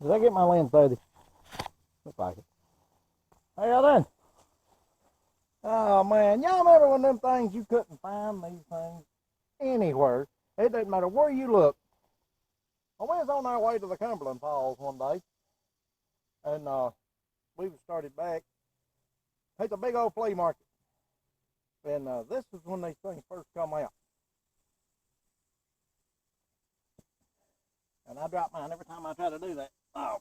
Did I get my lens loaded? Looks like it. How y'all doing? Oh man, y'all remember when them things you couldn't find these things anywhere? It didn't matter where you looked. Well, we was on our way to the Cumberland Falls one day, and we started back. It's a big old flea market, and this is when these things first come out. And I drop mine every time I try to do that. Oh,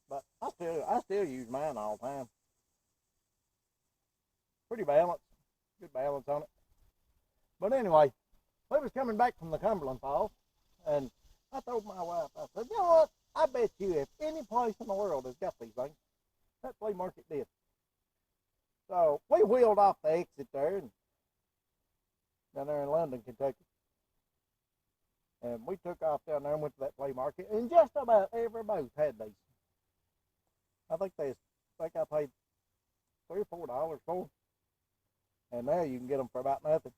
but I still use mine all the time. Pretty balanced, good balance on it. But anyway, we was coming back from the Cumberland Falls, and I told my wife, I said, you know what? I bet you if any place in the world has got these things, that flea market did. So we wheeled off the exit there, and down there in London, Kentucky. And we took off down there and went to that flea market, and just about every booth had these. I think I paid $3 or $4 for them. And now you can get them for about nothing.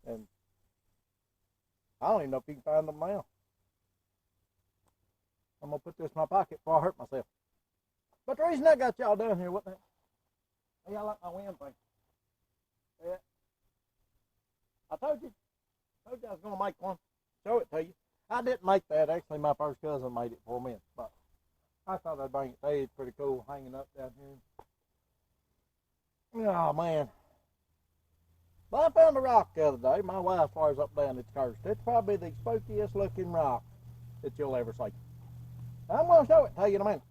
And I don't even know if you can find them now. I'm going to put this in my pocket before I hurt myself. But the reason I got y'all down here, what the hell? Y'all like my wind thing? Yeah. I told you I was going to make one. Show it to you. I didn't make that. Actually, my first cousin made it for me. But I thought I'd bring it to you. It's pretty cool hanging up down here. Oh, man. But I found a rock the other day. My wife swears up down it's cursed. It's probably the spookiest looking rock that you'll ever see. I'm going to show it to you in a minute.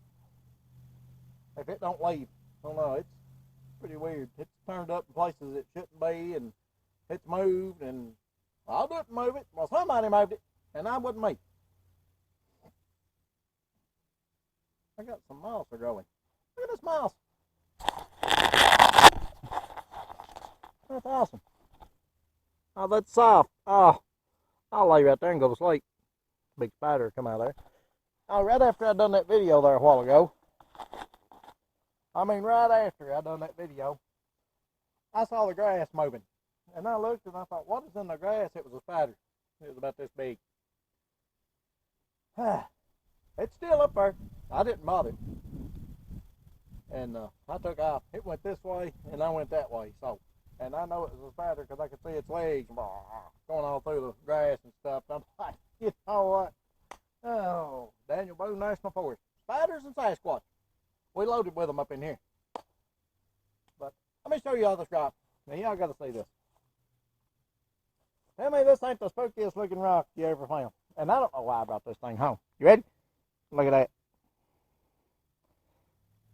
If it don't leave. I don't know. It's pretty weird. It's turned up in places it shouldn't be, and it's moved, and I didn't move it. Well, somebody moved it, and I wasn't me. I got some moss growing. Look at this moss. That's awesome. Oh, that's soft. Oh, I'll lay right there and go to sleep. Big spider come out of there. Oh, right after I done that video there a while ago. I mean, right after I done that video, I saw the grass moving. And I looked and I thought, what is in the grass? It was a spider. It was about this big. It's still up there. I didn't bother it. And I took off. It went this way and I went that way. So, and I know it was a spider because I could see its legs going all through the grass and stuff. I'm like, you know what? Oh, Daniel Boone National Forest. Spiders and Sasquatch. We loaded with them up in here. But let me show you all this rock. Now, y'all got to see this. Tell me this ain't the spookiest looking rock you ever found. And I don't know why I brought this thing home. You ready? Look at that.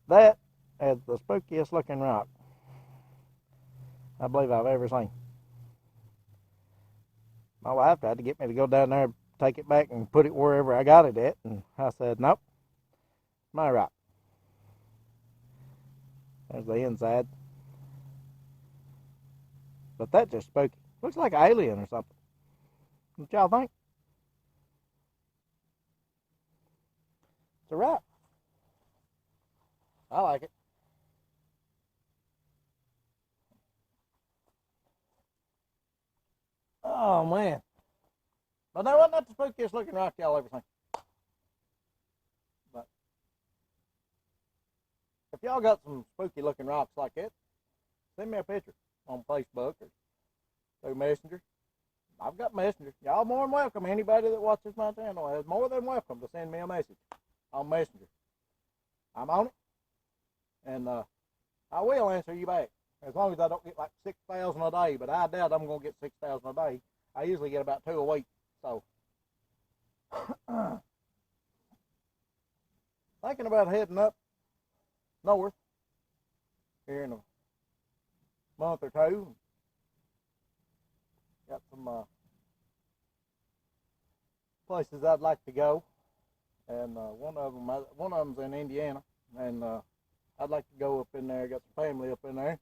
That is the spookiest looking rock I believe I've ever seen. My wife tried to get me to go down there, take it back, and put it wherever I got it at. And I said, nope, my rock. There's the inside. But that's just spooky. Looks like an alien or something. What y'all think? It's a rock. I like it. Oh, man. But that wasn't the spookiest looking rock y'all ever seen. But if y'all got some spooky looking rocks like that, send me a picture on Facebook or through Messenger. I've got Messenger. Y'all more than welcome. Anybody that watches my channel is more than welcome to send me a message on Messenger. I'm on it. And I will answer you back. As long as I don't get like 6,000 a day. But I doubt I'm going to get 6,000 a day. I usually get about 2 a week. So, thinking about heading up north here in a month or two. Got some places I'd like to go, and one of them's in Indiana, and I'd like to go up in there. Got some family up in there,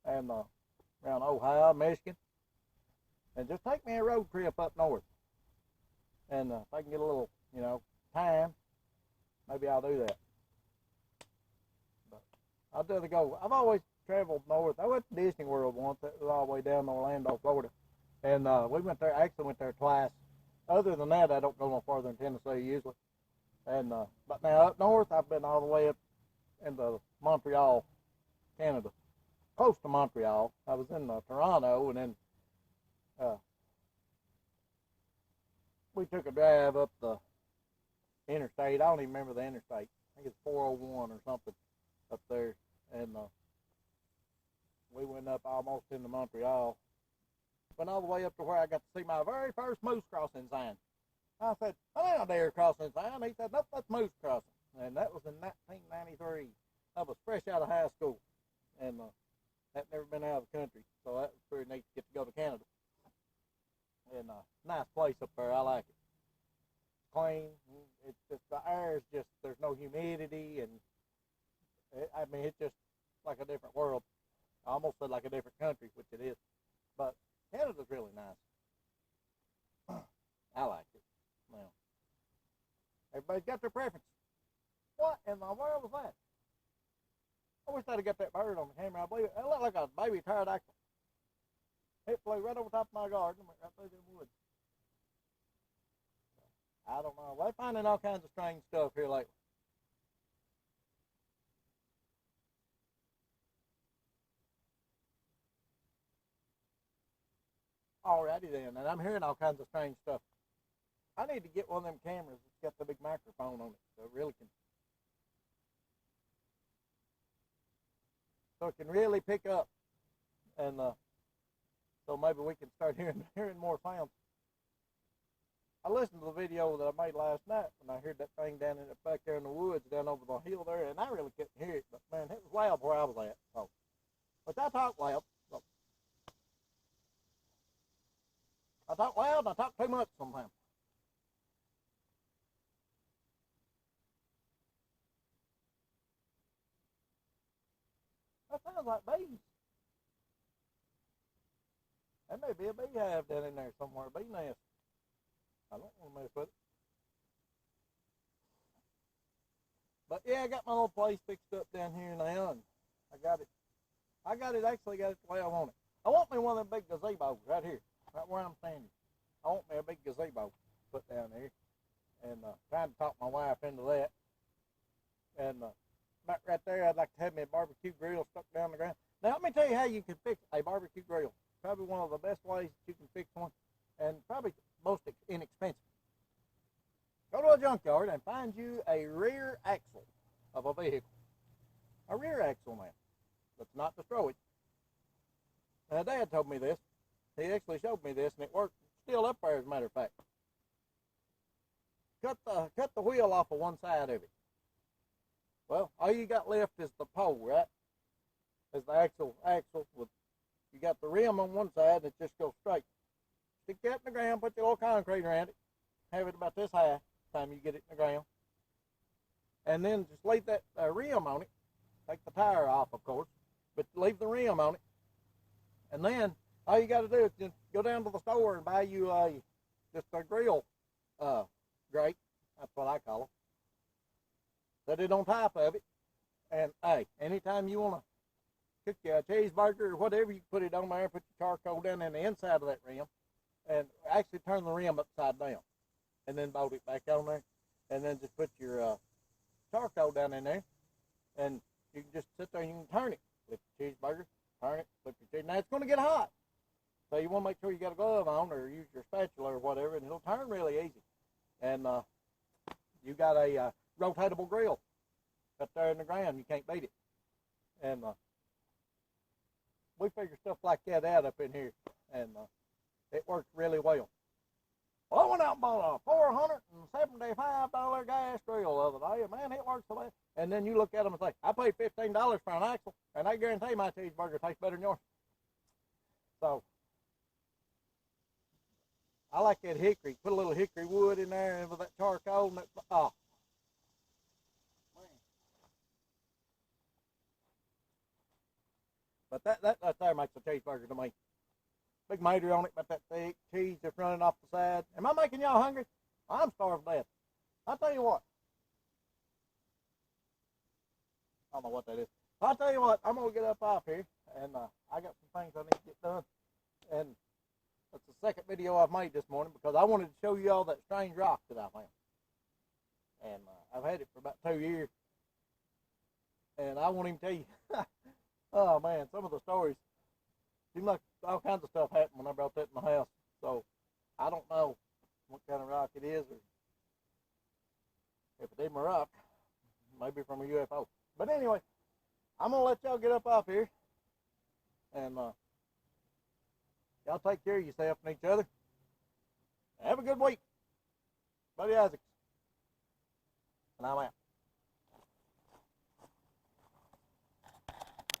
and around Ohio, Michigan, and just take me a road trip up north. And if I can get a little, time, maybe I'll do that. But I'd rather go. I've always traveled north. I went to Disney World once. That was all the way down to Orlando, Florida. And we went there, actually went there twice. Other than that, I don't go no farther than Tennessee usually. And but now up north, I've been all the way up into Montreal, Canada, close to Montreal. I was in Toronto, and then uh, we took a drive up the interstate. I don't even remember the interstate. I think it's 401 or something up there, and we went up almost into Montreal. Went all the way up to where I got to see my very first moose crossing sign. I said, "Oh, there crossing sign." He said, "Nope, that's moose crossing," and that was in 1993. I was fresh out of high school, and had never been out of the country, so that was pretty neat to get to go to Canada. And nice place up there. I like it. Clean. It's just the air is just there's no humidity, and I mean it's just like a different world. I almost said like a different country, which it is, but Canada's really nice. I like it. Well, everybody's got their preference. What in the world was that? I wish I'd have got that bird on the camera. I believe it looked like a baby pterodactyl. It flew right over top of my garden and went right through the woods. I don't know. We're finding all kinds of strange stuff here lately. Alrighty then, and I'm hearing all kinds of strange stuff. I need to get one of them cameras that's got the big microphone on it, so it can really pick up, and so maybe we can start hearing more sounds. I listened to the video that I made last night, and I heard that thing back there in the woods, down over the hill there, and I really couldn't hear it. But man, it was loud where I was at. So, but I talk loud. So. I talk loud, and I talk too much sometimes. That sounds like bees. There may be a beehive down in there somewhere, a bee nest. I don't want to mess with it. But yeah, I got my little place fixed up down here now, and I got it. Actually got it the way I want it. I want me one of them big gazebos right here, right where I'm standing. I want me a big gazebo put down there, and trying to talk my wife into that. And back right there, I'd like to have me a barbecue grill stuck down the ground. Now let me tell you how you can fix a barbecue grill. Probably one of the best ways that you can fix one, and probably most inexpensive. Go to a junkyard and find you a rear axle of a vehicle. A rear axle, man. Let's not destroy it. Now, Dad told me this. He actually showed me this, and it worked. Still up there, as a matter of fact. Cut the wheel off of one side of it. Well, all you got left is the pole, right? Is the axle with you got the rim on one side that just goes straight. Stick that in the ground, put your little concrete around it, have it about this high time you get it in the ground, and then just leave that rim on it. Take the tire off, of course, but leave the rim on it, and then all you got to do is just go down to the store and buy you just a grill grate. That's what I call them. Set it on top of it, and hey, anytime you want to cook you a cheeseburger or whatever, you put it on there, put your charcoal down in the inside of that rim, and actually turn the rim upside down, and then bolt it back on there, and then just put your charcoal down in there, and you can just sit there and you can turn it. Flip the cheeseburger, turn it, flip your cheese. Now it's going to get hot, so you want to make sure you got a glove on or use your spatula or whatever, and it'll turn really easy. And you got a rotatable grill up there in the ground. You can't beat it. And we figure stuff like that out up in here, and it works really well. Well, I went out and bought a $475 gas grill the other day, and man, it works the best. And then you look at them and say, I paid $15 for an axle, and I guarantee my cheeseburger tastes better than yours. So, I like that hickory. Put a little hickory wood in there and with that charcoal, and oh. But that right there makes a cheeseburger to me. Big mater on it, about that thick, cheese just running off the side. Am I making y'all hungry? I'm starved to death. I'll tell you what. I don't know what that is. I'll tell you what, I'm going to get up off here, and I got some things I need to get done. And That's the second video I've made this morning because I wanted to show you all that strange rock that I found. And I've had it for about 2 years. And I won't even tell you. Oh man, some of the stories seem like all kinds of stuff happened when I brought that in my house. So I don't know what kind of rock it is, or if it ain't a rock, maybe from a UFO. But anyway, I'm gonna let y'all get up off here, and y'all take care of yourself and each other. Have a good week. Buddy Isaacs, and I'm out.